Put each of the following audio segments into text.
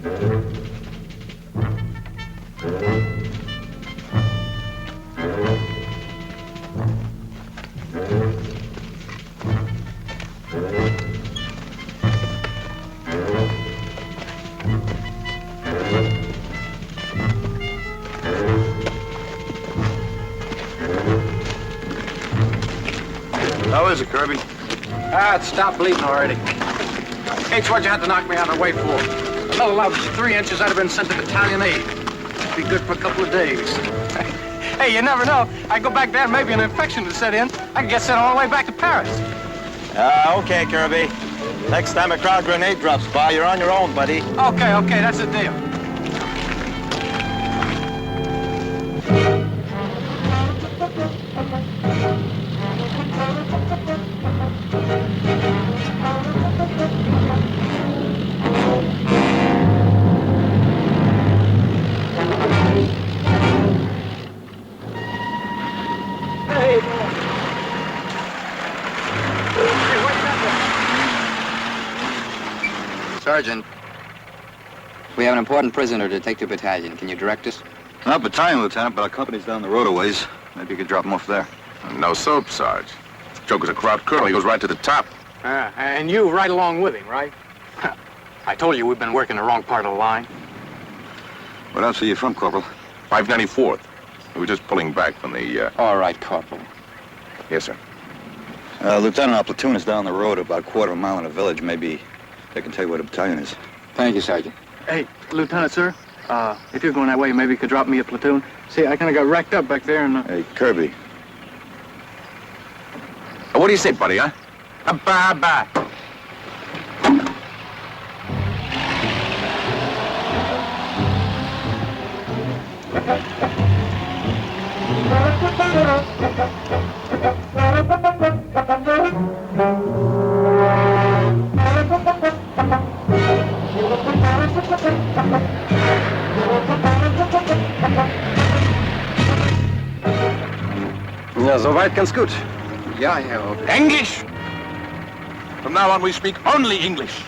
How is it, Kirby? Ah, it stopped bleeding already. H, what'd you have to knock me out of the way for? Another louse 3 inches, I'd have been sent to battalion aid. Be good for a couple of days. Hey, you never know. I go back there and maybe an infection to set in. I can get sent all the way back to Paris. Okay, Kirby. Next time a crowd grenade drops by, you're on your own, buddy. Okay, that's the deal. Sergeant, we have an important prisoner to take to battalion. Can you direct us? Not battalion, Lieutenant, but our company's down the road a ways. Maybe you could drop him off there. No soap, Sarge. Joker's a crowd colonel. He goes right to the top. And you right along with him, right? I told you we've been working the wrong part of the line. What else are you from, Corporal? 594th. We were just pulling back from the, All right, Corporal. Yes, sir. Lieutenant, our platoon is down the road about a quarter of a mile in a village. Maybe they can tell you where the battalion is. Thank you, Sergeant. Hey, Lieutenant, sir, if you're going that way, maybe you could drop me a platoon. See, I kind of got racked up back there and... Hey, Kirby. What do you say, buddy, huh? Bye-bye. Ja, soweit ganz gut. Ja, Herr Ober. English! From now on, we speak only English.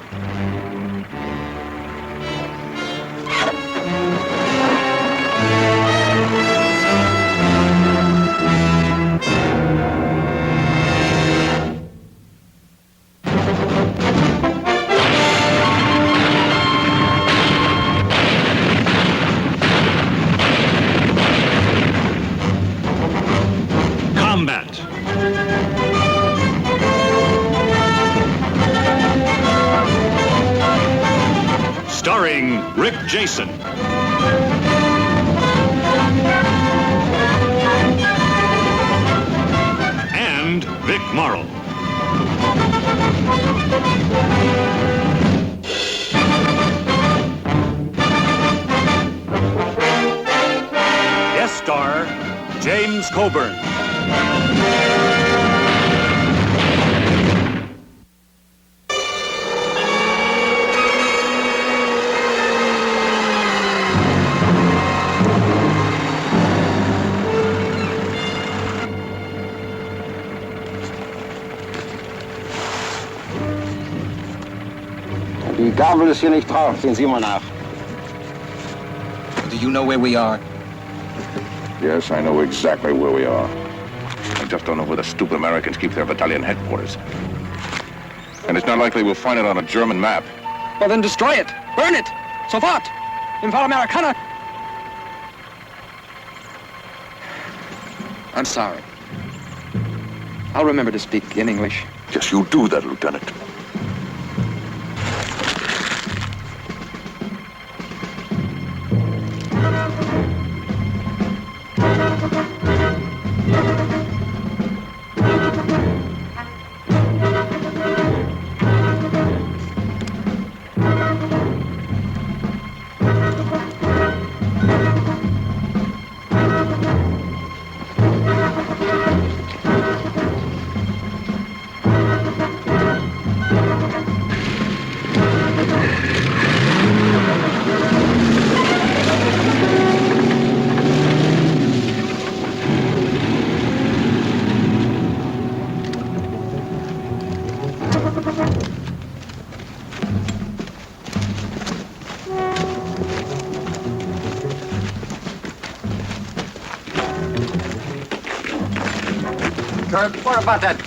Starring Rick Jason. And Vic Morrow. Guest star, James Coburn. Die Gabel ist hier nicht drauf, sehen Sie mal nach. Do you know where we are? Yes, I know exactly where we are. I just don't know where the stupid Americans keep their battalion headquarters. And it's not likely we'll find it on a German map. Well, then destroy it. Burn it. Sofort. Im Fall Amerikaner. I'm sorry. I'll remember to speak in English. Yes, you do that, Lieutenant. Herb. What about that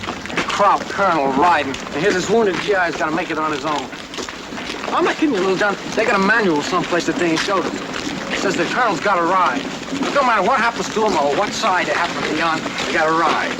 crop colonel riding? And here's this wounded GI's got to make it on his own. I'm not kidding you, Little John. They got a manual someplace that they ain't showed him. It says the colonel's got to ride. It don't matter what happens to him or what side they happen to be on, they got to ride.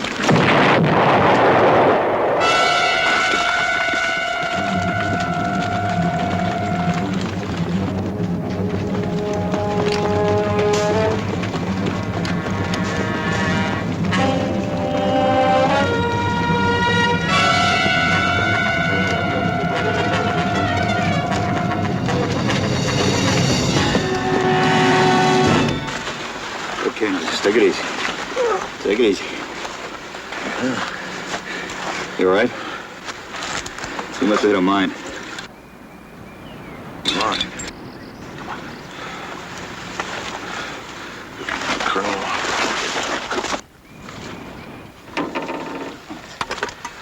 Okay, now just take it easy. Take it easy. You all right? You must have hit a mine. Come on. Colonel.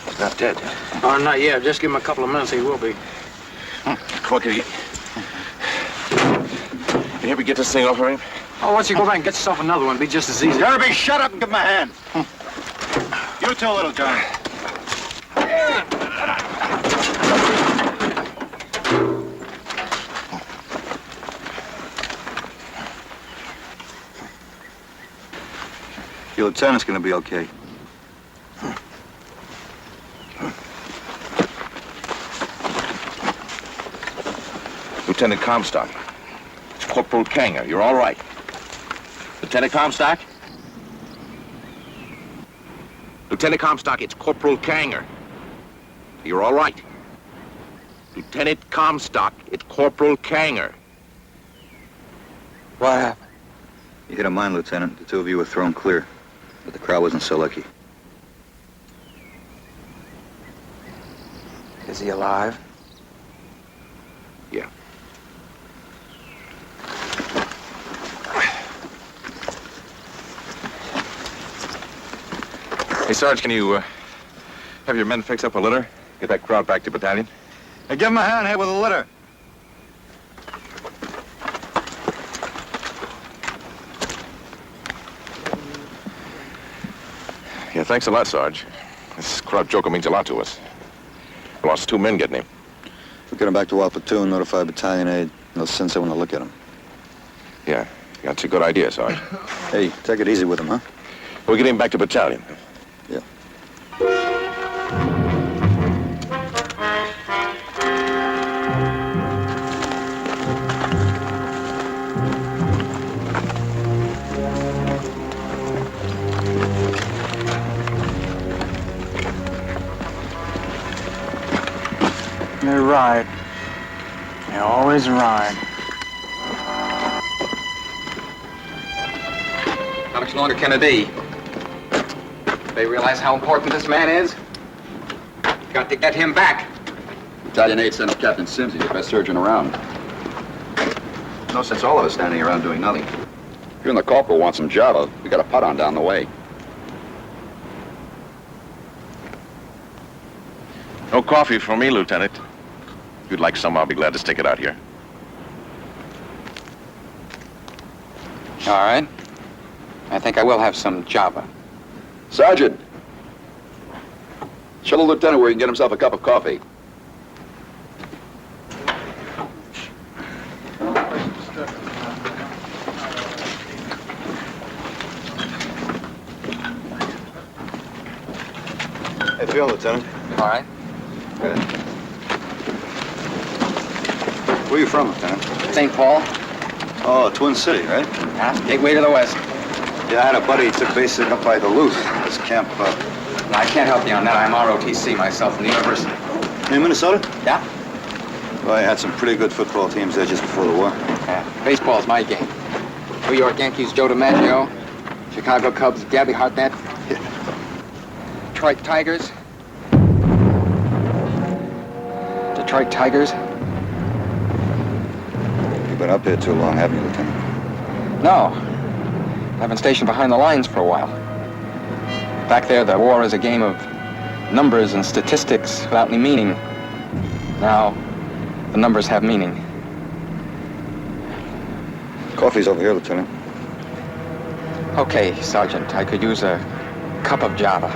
He's not dead. Oh, not yet. Just give him a couple of minutes, he will be. Come on, Kitty. Can you help me get this thing off of him? Oh, once you go back and get yourself another one, it'll be just as easy. Irby, shut up and give him a hand. You too, Little John. Your lieutenant's gonna be okay. Lieutenant Comstock. It's Corporal Kanger. You're all right. Lieutenant Comstock? Lieutenant Comstock, it's Corporal Kanger. You're all right. Lieutenant Comstock, it's Corporal Kanger. What happened? You hit a mine, Lieutenant. The two of you were thrown clear. But the crowd wasn't so lucky. Is he alive? Yeah. Hey, Sarge, can you have your men fix up a litter? Get that crowd back to battalion? Hey, give him a hand here with a litter. Yeah, thanks a lot, Sarge. This crowd joker means a lot to us. We lost 2 men getting him. We'll get him back to our platoon, notify battalion aid, and they'll send someone to look at him. Yeah, that's a good idea, Sarge. Hey, take it easy with him, huh? We'll get him back to battalion. Yeah. They ride. They always ride. How much longer can it be? They realize how important this man is? Got to get him back. Battalion 8 sent up Captain Sims, the best surgeon around. No sense all of us standing around doing nothing. If you and the corporal want some Java, we got a putt on down the way. No coffee for me, Lieutenant. If you'd like some, I'll be glad to stick it out here. All right. I think I will have some Java. Sergeant! Show the lieutenant where he can get himself a cup of coffee. Hey, feel, Lieutenant. All right. Good. Where are you from, Lieutenant? St. Paul. Oh, Twin City, right? Yeah, gateway to the west. Yeah, I had a buddy who took basic up by Duluth. This camp, No, I can't help you on that. I'm ROTC myself from the university. in Minnesota? Yeah? Well, I had some pretty good football teams there just before the war. Yeah. Baseball's my game. New York Yankees, Joe DiMaggio. Chicago Cubs, Gabby Hartnett. Detroit Tigers. Detroit Tigers. You've been up here too long, haven't you, Lieutenant? No. I've been stationed behind the lines for a while. Back there, the war is a game of numbers and statistics without any meaning. Now, the numbers have meaning. Coffee's over here, Lieutenant. Okay, Sergeant, I could use a cup of Java.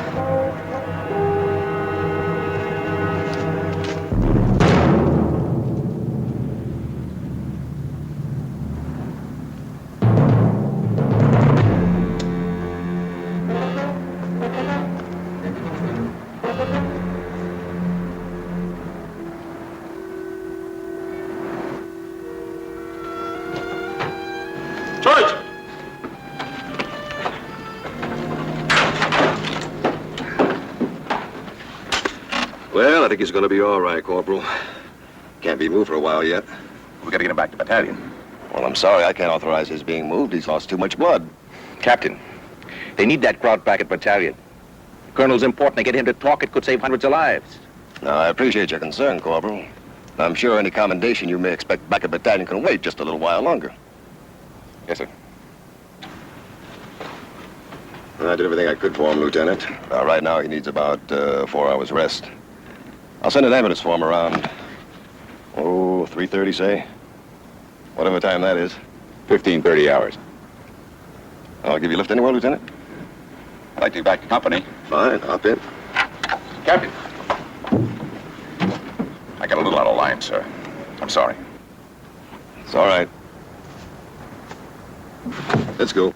think he's gonna be all right, Corporal. Can't be moved for a while yet. We gotta get him back to battalion. Well, I'm sorry, I can't authorize his being moved. He's lost too much blood. Captain, they need that crowd back at battalion. The colonel's important. They get him to talk. It could save hundreds of lives. Now, I appreciate your concern, Corporal. I'm sure any commendation you may expect back at battalion can wait just a little while longer. Yes, sir. I did everything I could for him, Lieutenant. Right now, he needs about 4 hours rest. I'll send an ambulance for him around, 3:30, say. Whatever time that is. 15-30 hours. I'll give you a lift anywhere, Lieutenant. I'd like to be back to company. Fine, hop in. Captain. I got a little out of line, sir. I'm sorry. It's all right. Let's go.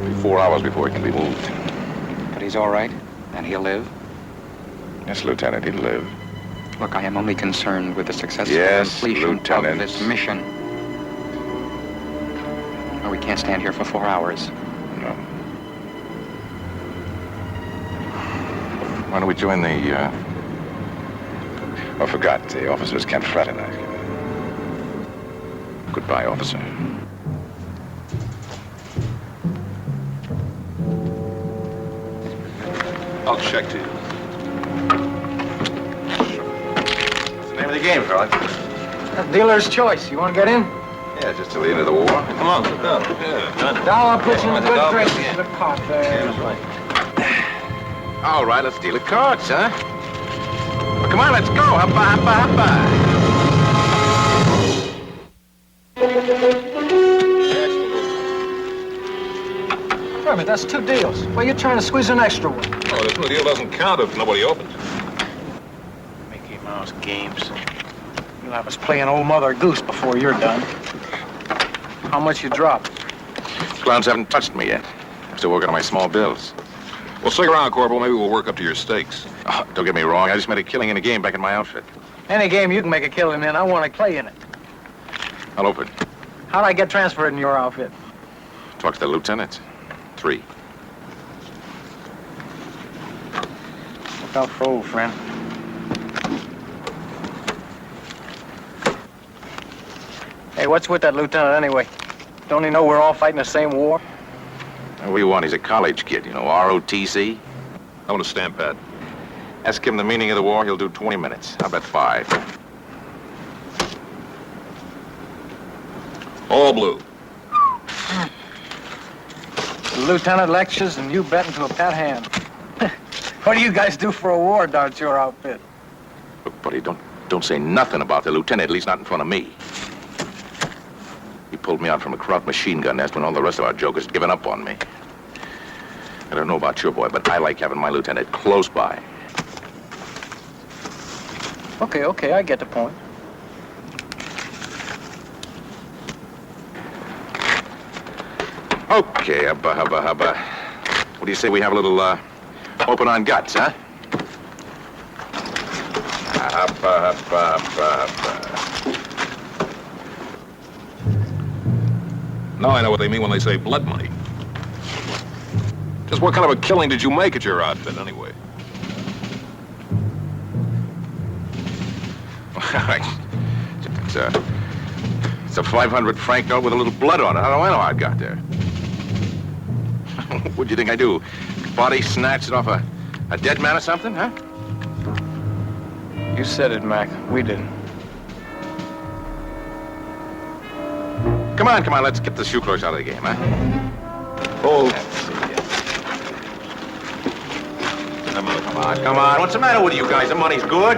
Be 4 hours before he can be moved. But he's all right, and he'll live. Yes, Lieutenant, he'll live. Look, I am only concerned with the successful Yes, completion Lieutenant. of this mission. Oh, we can't stand here for 4 hours. No. Why don't we join the, I forgot, the officers can't fraternize. Goodbye, officer. I'll check to you. What's the name of the game, fella? That's dealer's choice. You want to get in? Yeah, just till the end of the war. Come on, sit down. Yeah, I'll put you in a good grace in the pot there. All right, let's deal the cards, huh? Well, come on, let's go. Hoppa, hoppa, hoppa. Wait a minute, that's 2 deals. Well, you're trying to squeeze an extra one. Oh, this new deal doesn't count if nobody opens. Mickey Mouse games. You'll have us playing old Mother Goose before you're done. How much you drop? Clowns haven't touched me yet. I'm still working on my small bills. Well, stick around, Corporal. Maybe we'll work up to your stakes. Oh, don't get me wrong. I just made a killing in a game back in my outfit. Any game you can make a killing in, I want to play in it. I'll open. How'd I get transferred in your outfit? Talk to the lieutenant. 3. Look out for old friend. Hey, what's with that lieutenant anyway? Don't he know we're all fighting the same war? What do you want? He's a college kid, you know, ROTC. I want a stamp pad. Ask him the meaning of the war, he'll do 20 minutes. I'll bet 5. All blue. The lieutenant lectures and you bet into a pat hand. What do you guys do for a war down at your outfit? Look, buddy, don't say nothing about the lieutenant, at least not in front of me. He pulled me out from a Kraut machine gun nest when all the rest of our jokers had given up on me. I don't know about your boy, but I like having my lieutenant close by. Okay, I get the point. Okay, hubba. What do you say we have a little, open on guts, huh? Hubba. Now I know what they mean when they say blood money. Just what kind of a killing did you make at your outfit, anyway? It's a 500 franc note with a little blood on it. How do I know how it got there? What'd you think I do? Body snatched it off a dead man or something, huh? You said it, Mac. We didn't. Come on, let's get the shoe clerks out of the game, huh? Oh. Come on. What's the matter with you guys? The money's good.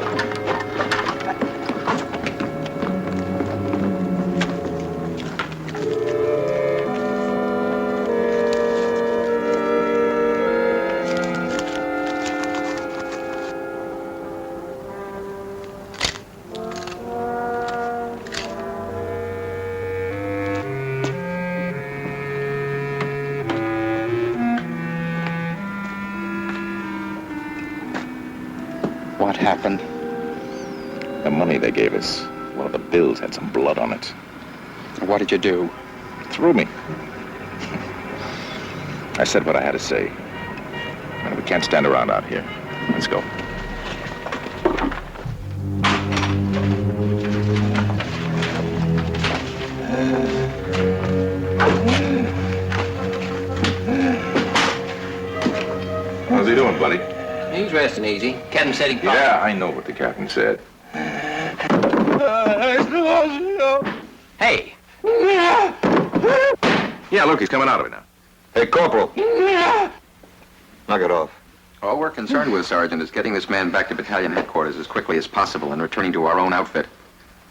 What happened? The money they gave us, one of the bills had some blood on it. What did you do? Threw me. I said what I had to say. And we can't stand around out here. Let's go. How's he doing, buddy? He's resting easy. Captain said he... Yeah, I know what the captain said. Hey! Yeah, look, he's coming out of it now. Hey, Corporal. Knock it off. All we're concerned with, Sergeant, is getting this man back to battalion headquarters as quickly as possible and returning to our own outfit.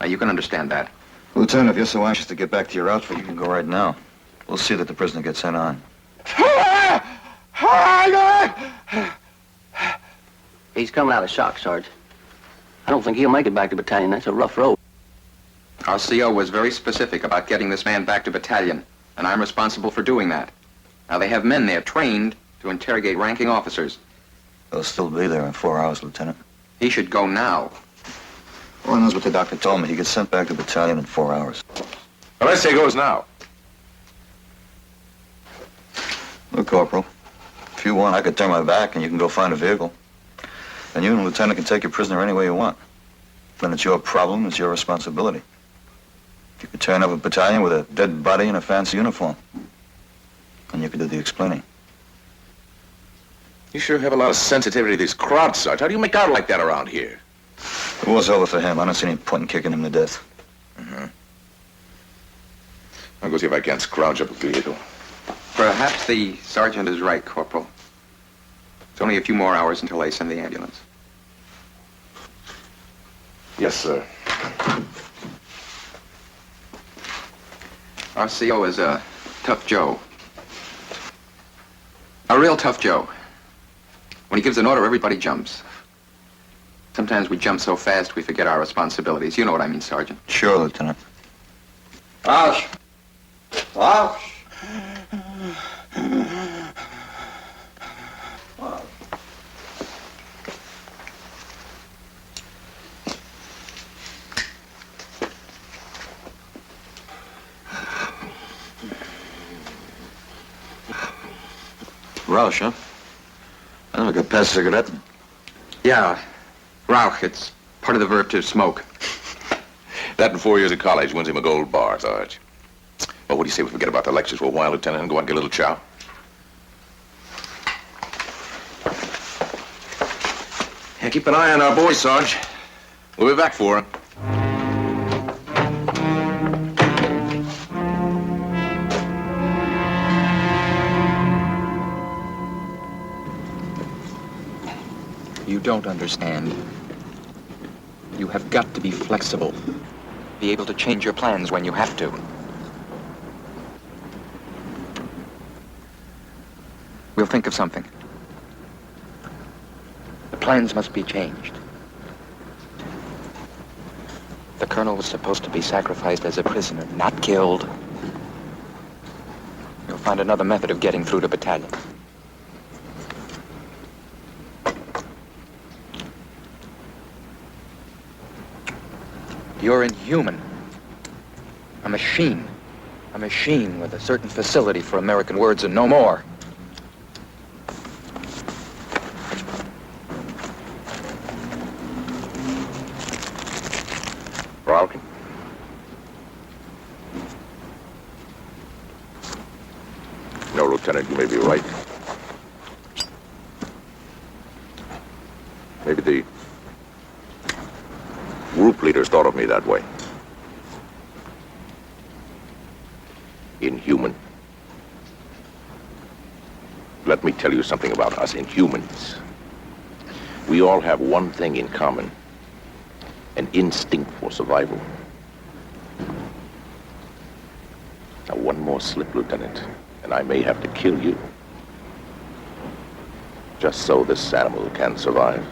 Now, you can understand that. Lieutenant, if you're so anxious to get back to your outfit, you can go right now. We'll see that the prisoner gets sent on. He's coming out of shock, Sarge. I don't think he'll make it back to battalion. That's a rough road. Our CO was very specific about getting this man back to battalion, and I'm responsible for doing that. Now, they have men there trained to interrogate ranking officers. They'll still be there in 4 hours, Lieutenant. He should go now. Well, that's what the doctor told me. He gets sent back to battalion in 4 hours. Well, I say goes now. Look, Corporal, if you want, I could turn my back and you can go find a vehicle. And you and the Lieutenant can take your prisoner any way you want. Then it's your problem, it's your responsibility. You could turn up a battalion with a dead body and a fancy uniform. And you could do the explaining. You sure have a lot of sensitivity to these crowds, Sarge. How do you make out like that around here? The war's over for him. I don't see any point in kicking him to death. I'll go see if I can't scrounge up a vehicle. Perhaps the sergeant is right, Corporal. It's only a few more hours until they send the ambulance. Yes, sir. Our CO is a tough Joe. A real tough Joe. When he gives an order, everybody jumps. Sometimes we jump so fast we forget our responsibilities. You know what I mean, Sergeant. Sure, Lieutenant. Ouch! Ouch! Rausch, huh? I never could pass a cigarette. Yeah, Rauch. It's part of the verb to smoke. That and 4 years of college wins him a gold bar, Sarge. Well, what do you say we forget about the lectures for a while, Lieutenant, and go out and get a little chow? Yeah, keep an eye on our boy, Sarge. We'll be back for him. You don't understand. You have got to be flexible. Be able to change your plans when you have to. We'll think of something. The plans must be changed. The colonel was supposed to be sacrificed as a prisoner, not killed. We'll find another method of getting through to battalion. You're inhuman. A machine. A machine with a certain facility for American words and no more. Ralkin? No, Lieutenant, you may be right. Maybe the group leaders thought of me that way. Inhuman. Let me tell you something about us Inhumans. We all have one thing in common. An instinct for survival. Now, one more slip, Lieutenant, and I may have to kill you. Just so this animal can survive.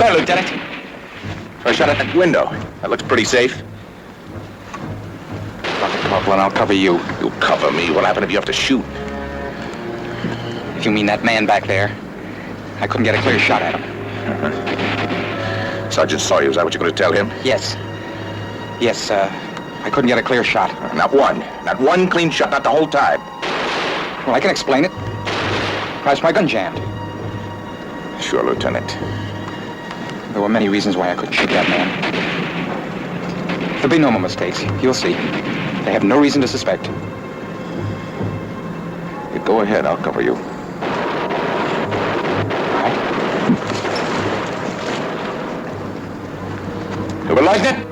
There, Lieutenant. I shot at that window. That looks pretty safe. Drop it, Corporal, and I'll cover you. You'll cover me. What happened if you have to shoot? If you mean that man back there, I couldn't get a clear shot at him. Sergeant saw you. Is that what you're going to tell him? Yes. Yes, I couldn't get a clear shot. Not one. Not one clean shot, not the whole time. Well, I can explain it. Perhaps my gun jammed. Sure, Lieutenant. There were many reasons why I couldn't shoot that man. There'll be no more mistakes. You'll see. They have no reason to suspect. You go ahead. I'll cover you. All right. You like it?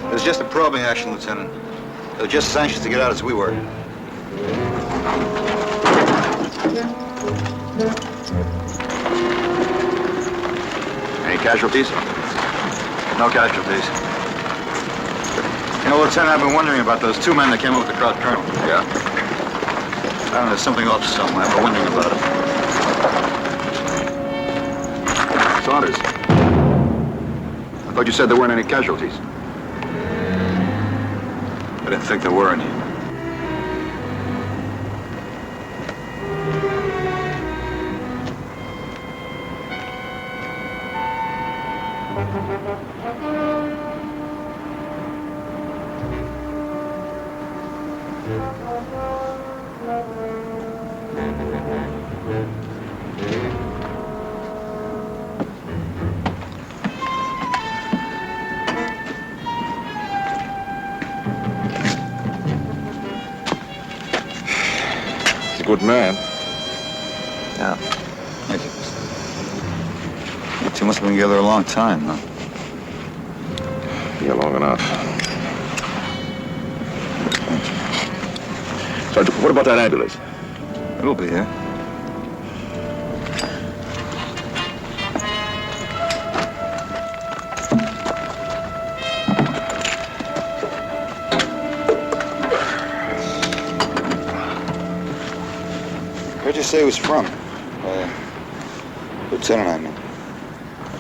It was just a probing action, Lieutenant. They were just as anxious to get out as we were. Any casualties? No casualties. You know, Lieutenant, I've been wondering about those two men that came up with the crowd colonel. Yeah? I don't know, there's something off somewhere. I've been wondering about it. Saunders. I thought you said there weren't any casualties. I didn't think there were any. Good man. Yeah. Thank you. You two must have been together a long time, huh? Yeah, long enough. Sergeant, what about that ambulance? It'll be here. Where'd you say he was from? Lieutenant, I mean.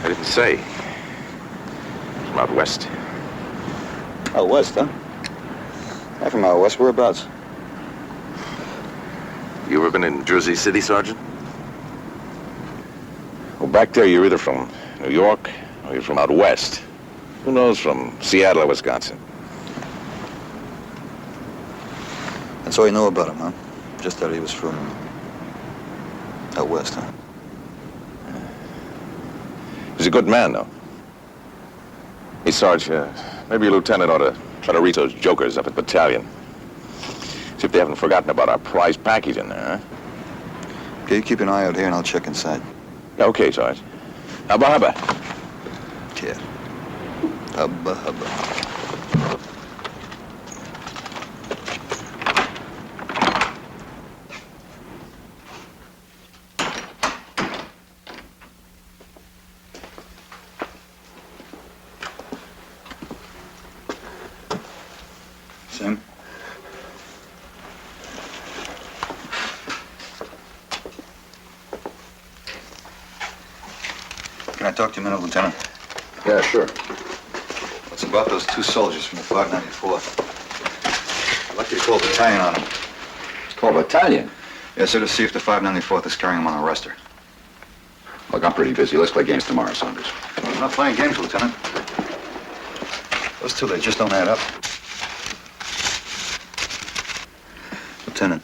I didn't say. From out west. Out west, huh? I'm from out west. Whereabouts? You ever been in Jersey City, Sergeant? Well, back there, you're either from New York or you're from out west. Who knows, from Seattle or Wisconsin. That's all you know about him, huh? Just that he was from out west, huh? He's a good man, though. Hey, Sarge, maybe your lieutenant ought to try to reach those jokers up at Battalion. See if they haven't forgotten about our prize package in there, huh? Okay, you keep an eye out here and I'll check inside. Okay, Sarge. Hubba hubba. Yeah. Hubba hubba. Sim? Can I talk to you a minute, Lieutenant? Yeah, sure. What's about those two soldiers from the 594th? I'd like you to call a battalion on them. Call battalion? Yes, sir, to see if the 594th is carrying them on a arrester. Look, I'm pretty busy. Let's play games tomorrow, Saunders. I'm not playing games, Lieutenant. Those two, they just don't add up. Lieutenant,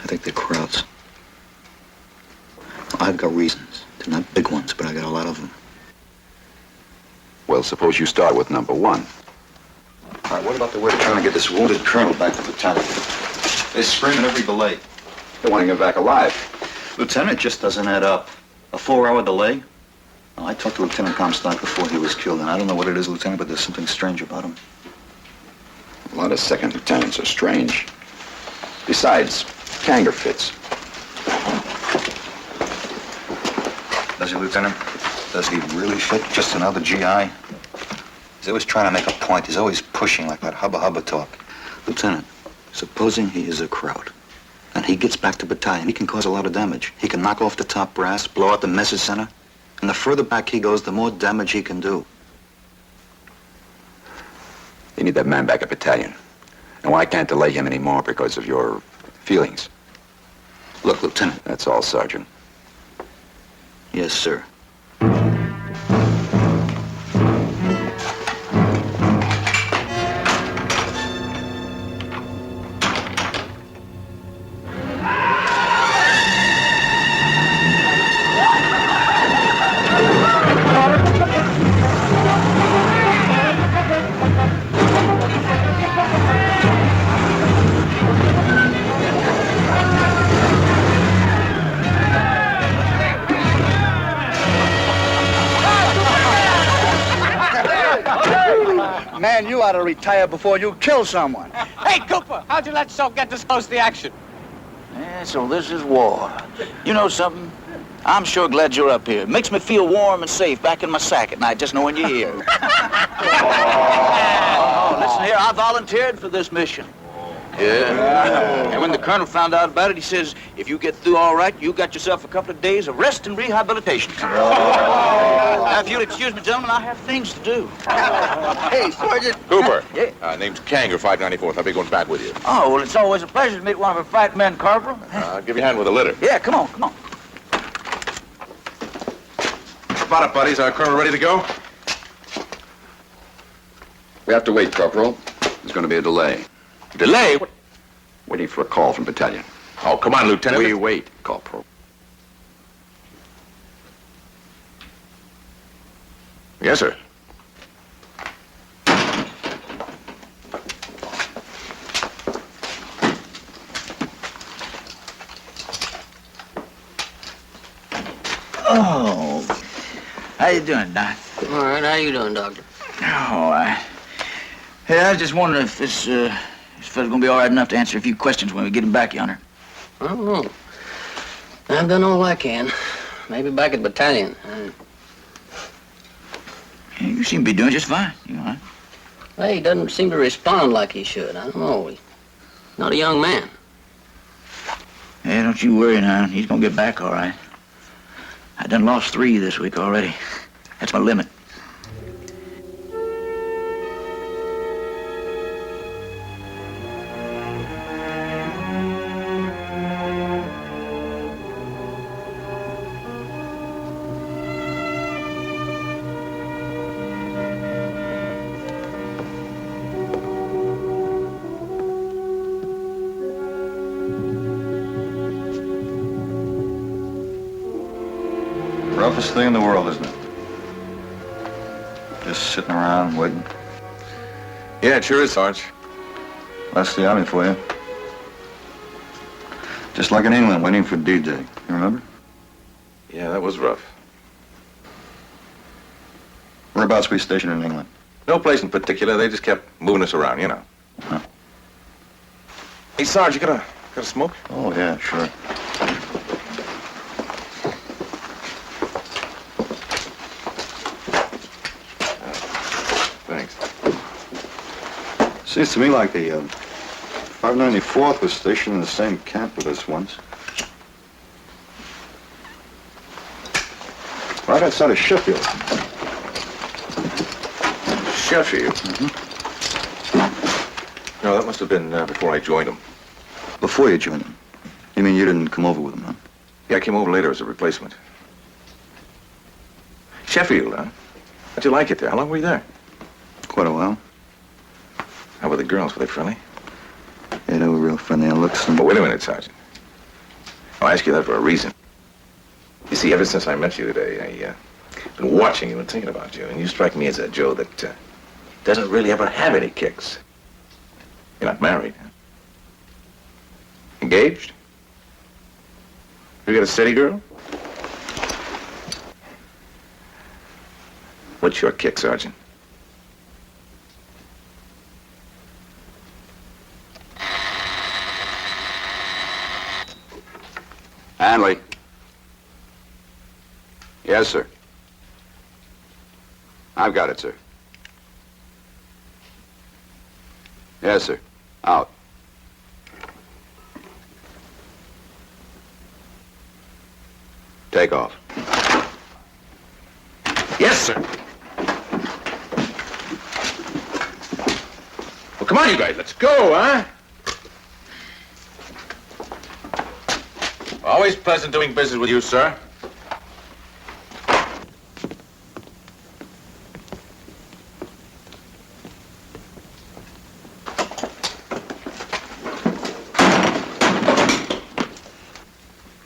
I think they're crowds. I've got reasons. They're not big ones, but I got a lot of them. Well, suppose you start with number one. All right, what about the way they're trying to get this wounded colonel back to the battalion? They're screaming every delay. They want to get back alive. Lieutenant, it just doesn't add up. A 4-hour delay? Well, I talked to Lieutenant Comstock before he was killed, and I don't know what it is, Lieutenant, but there's something strange about him. A lot of second lieutenants are strange. Besides, Kanger fits. Does he, Lieutenant? Does he really fit? Just another GI? He's always trying to make a point. He's always pushing like that hubba-hubba talk. Lieutenant, supposing he is a Kraut, and he gets back to battalion, he can cause a lot of damage. He can knock off the top brass, blow out the message center, and the further back he goes, the more damage he can do. You need that man back at battalion. And I can't delay him anymore because of your feelings. Look, Lieutenant. That's all, Sergeant. Yes, sir. Man, you ought to retire before you kill someone. Hey, Cooper, how'd you let yourself get this close to the action? Yeah, so this is war. You know something? I'm sure glad you're up here. It makes me feel warm and safe back in my sack at night just knowing you're here. Oh, listen here, I volunteered for this mission. Yeah. And when the colonel found out about it, he says, if you get through all right, you got yourself a couple of days of rest and rehabilitation. Now, if you'll excuse me, gentlemen, I have things to do. Hey, Sergeant. Cooper. Yeah. Name's Kanger, 594th. I'll be going back with you. Oh, well, it's always a pleasure to meet one of our fighting men, Corporal. I'll give you a hand with a litter. Yeah, come on, come on. Spot it, buddies. Our colonel ready to go? We have to wait, Corporal. There's going to be a delay. Delay? Waiting for a call from battalion. Oh, come on, Lieutenant. We wait, Corporal. Yes, sir. Oh, how you doing, Doc? All right, how you doing, Doctor? Oh, Hey, I was just wondering if this fella's gonna be all right enough to answer a few questions when we get him back yonder. I don't know. I've done all I can. Maybe back at battalion. Yeah, you seem to be doing just fine, you know. Hey, he doesn't seem to respond like he should. I don't know. He's not a young man. Yeah, don't you worry now. He's gonna get back all right. I done lost 3 this week already. That's my limit. Roughest thing in the world, isn't it? Just sitting around waiting. Yeah, it sure is, Sarge. That's the army for you. Just like in England, waiting for D-Day. You remember? Yeah, that was rough. Whereabouts we stationed in England? No place in particular. They just kept moving us around, you know. Huh. Hey, Sarge, you got a smoke? Oh, yeah, sure. Thanks. Seems to me like the 594th was stationed in the same camp with us once. Right outside of Sheffield. Sheffield? No, that must have been before I joined them. Before you joined them? You mean you didn't come over with them, huh? Yeah, I came over later as a replacement. Sheffield, huh? How'd you like it there? How long were you there? Quite a while. How were the girls? Were they friendly? Yeah, they were real friendly on looks. But wait a minute, Sergeant. I'll ask you that for a reason. You see, ever since I met you today, I've been watching you and thinking about you, and you strike me as a Joe that doesn't really ever have any kicks. You're not married, huh? Engaged? You got a steady girl? What's your kick, Sergeant? Hanley. Yes, sir. I've got it, sir. Yes, sir. Out. Take off. Yes, sir. Well, come on, you guys. Let's go, huh? Always pleasant doing business with you, sir.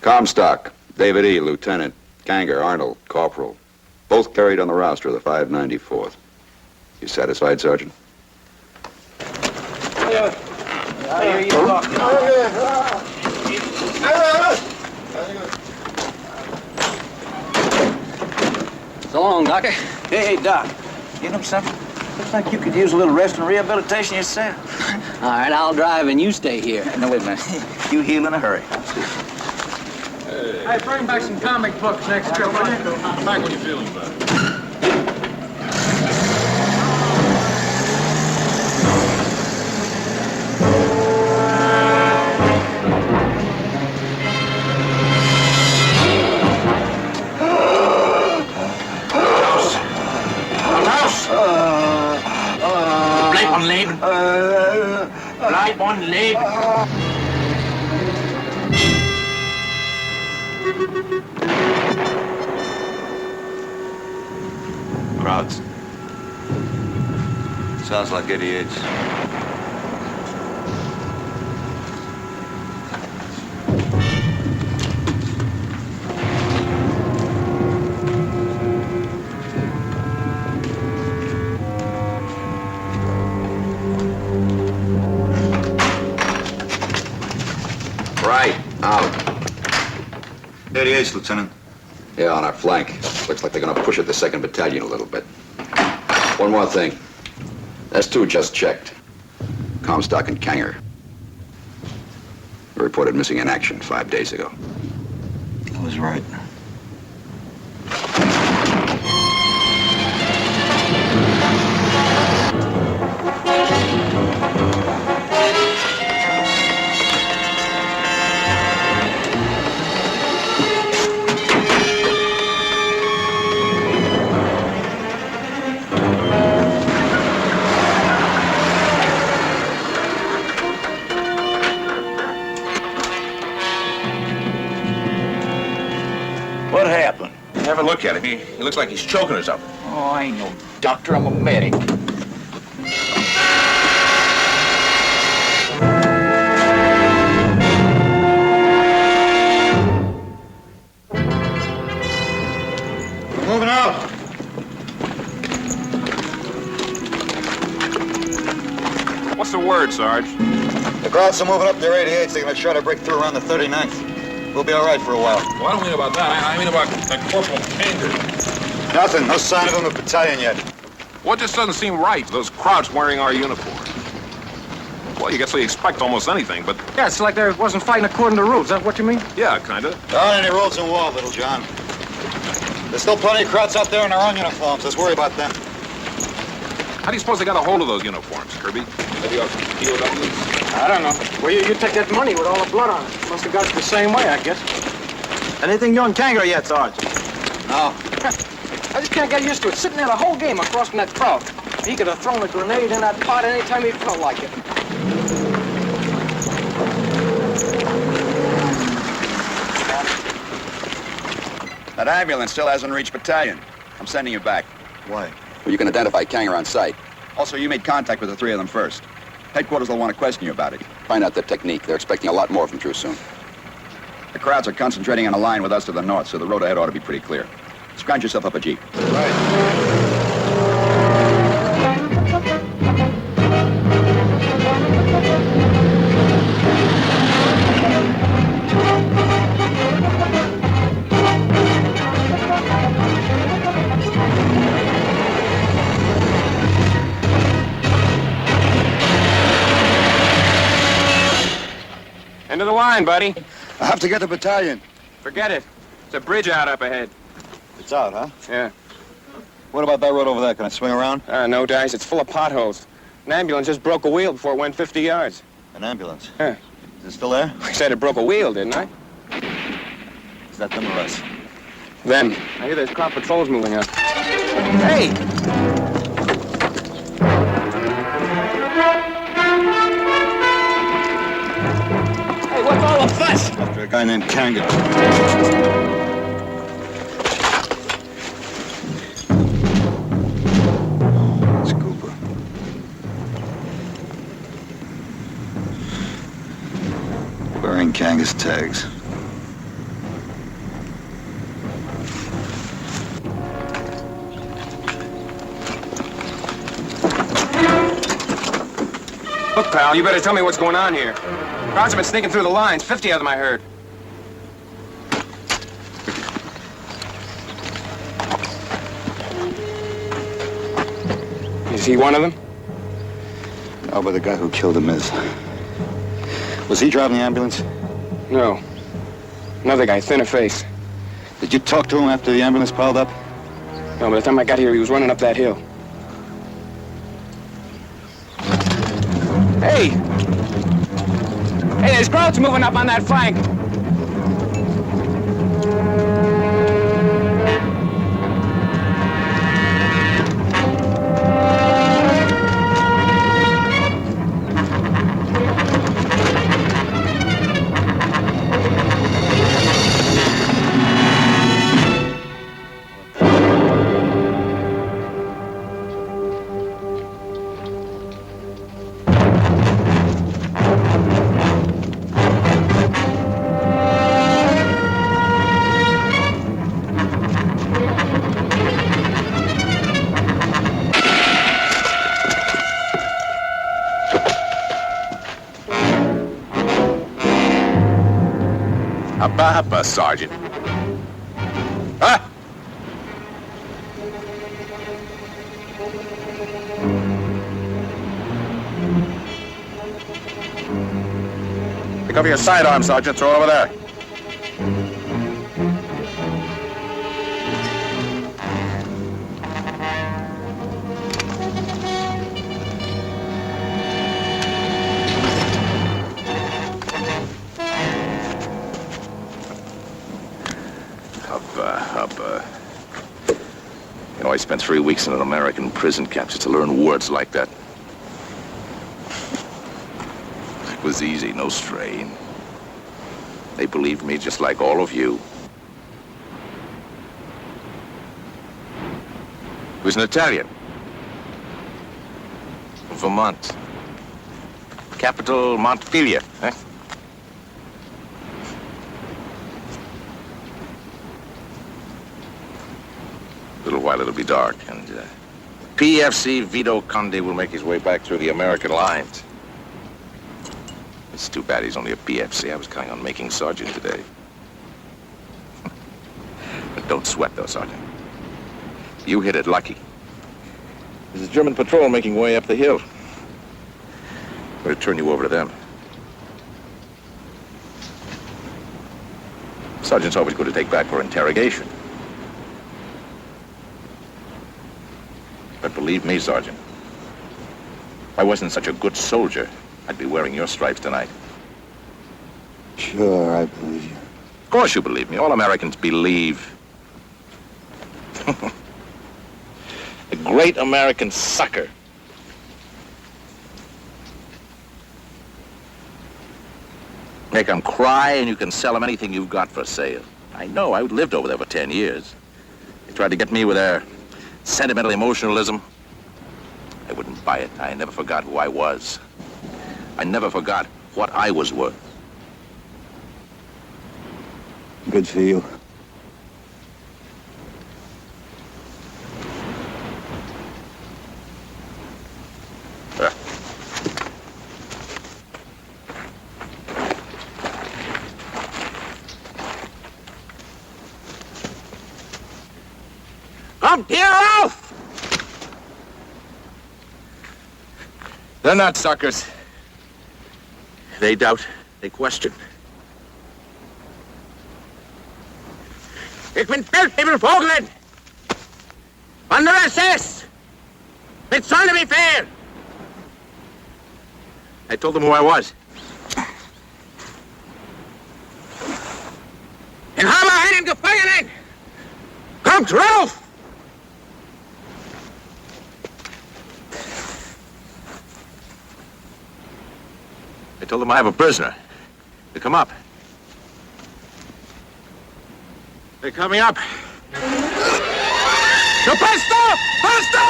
Comstock, David E., Lieutenant. Kanger, Arnold, Corporal. Both carried on the roster of the 594th. You satisfied, Sergeant? I hear you talking. So long, Doctor. Hey, Doc. You know something? Looks like you could use a little rest and rehabilitation yourself. All right, I'll drive and you stay here. No, wait a minute. You heal in a hurry. Hey, bring back some comic books next trip, will you? Back when you're feeling better. Bleib on Leben. Bleib on Leben. Crowds. Sounds like idiots. Right. Out. 88's, Lieutenant. Yeah, on our flank. Looks like they're gonna push at the 2nd Battalion a little bit. One more thing. S.2 just checked. Comstock and Kanger were reported missing in action 5 days ago. I was right. What happened? Have a look at him. He looks like he's choking or something. Oh, I ain't no doctor. I'm a medic. We're moving out. What's the word, Sarge? The crowds are moving up their 88s. They're going to try to break through around the 39th. We'll be all right for a while. Well, I don't mean about that. I mean about Corporal Kanger. Nothing. No sign of him in the battalion yet. What just doesn't seem right? Those crowds wearing our uniform. Well, you guess they expect almost anything, but Yeah, it's like they wasn't fighting according to rules. Is that what you mean? yeah, kinda. There aren't any rules in war, Little John. There's still plenty of crowds out there in their own uniforms. Let's worry about them. How do you suppose they got a hold of those uniforms, Kirby? Maybe our POWs? I don't know. Well, you take that money with all the blood on it. Must have got it the same way, I guess. Anything on Kanger yet, Sarge? No. I just can't get used to it. Sitting there the whole game across from that crowd. He could have thrown a grenade in that pot any time he felt like it. That ambulance still hasn't reached battalion. I'm sending you back. Why? Well, you can identify Kanger on sight. Also, you made contact with the 3 of them first. Headquarters will want to question you about it. Find out their technique. They're expecting a lot more from Drew soon. The crowds are concentrating on a line with us to the north, so the road ahead ought to be pretty clear. Scrounge yourself up a jeep. Right. End of the line, buddy. I have to get the battalion. Forget it. There's a bridge out up ahead. It's out, huh? Yeah. What about that road over there? Can I swing around? No, Dice. It's full of potholes. An ambulance just broke a wheel before it went 50 yards. An ambulance? Yeah. Is it still there? I said it broke a wheel, didn't I? Is that them or us? Them. I hear there's crop patrols moving up. Hey! Hey, what's all the fuss? After a guy named Kanger. It's Cooper. Wearing Kanger's tags. Look, pal, you better tell me what's going on here. Crowds have been sneaking through the lines. 50 of them, I heard. Is he one of them? No, but the guy who killed him is. Was he driving the ambulance? No. Another guy, thin of face. Did you talk to him after the ambulance piled up? No, by the time I got here, he was running up that hill. Hey! Hey, there's crowds moving up on that flank. Hoppa, Sergeant. Huh? Pick up your sidearm, Sergeant. Throw it over there. You know, I spent 3 weeks in an American prison camp just to learn words like that. It was easy, no strain. They believed me just like all of you. He was an Italian. From Vermont. Capital Montpelier, eh? A little while it'll be dark, and PFC Vito Conde will make his way back through the American lines. It's too bad he's only a PFC. I was counting on making sergeant today. But don't sweat, though, Sergeant. You hit it lucky. There's a German patrol making way up the hill. I'm going to turn you over to them. Sergeant's always good to take back for interrogation. But believe me, Sergeant, if I wasn't such a good soldier, I'd be wearing your stripes tonight. Sure, I believe you. Of course you believe me. All Americans believe. A great American sucker. Make them cry and you can sell them anything you've got for sale. I know, I lived over there for 10 years. They tried to get me with their sentimental emotionalism. I wouldn't buy it. I never forgot who I was. I never forgot what I was worth. Good for you. Come here, Ralph! They're not suckers. They doubt They question. Ich bin Feldwebelvogel. Under SS. Mit Sonderbefehl. I told them who I was. In habe einen Gefangenen. Kommt rauf! I told them I have a prisoner. They come up. They're coming up. No, presto! Presto!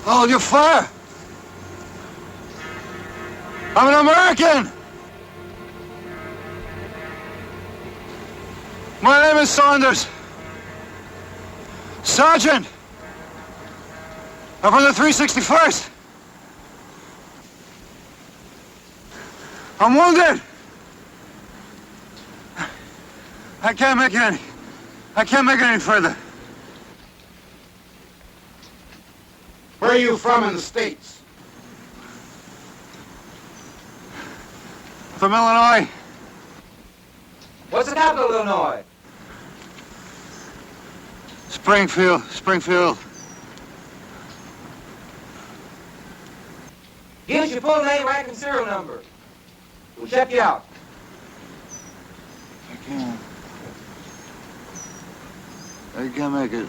Hold your fire! I'm an American! My name is Saunders. Sergeant! I'm from the 361st. I'm wounded! I can't make it any further. Where are you from in the States? From Illinois. What's the capital of Illinois? Springfield. Give us your full name, rank, and serial number. We'll check you out. I can't make it.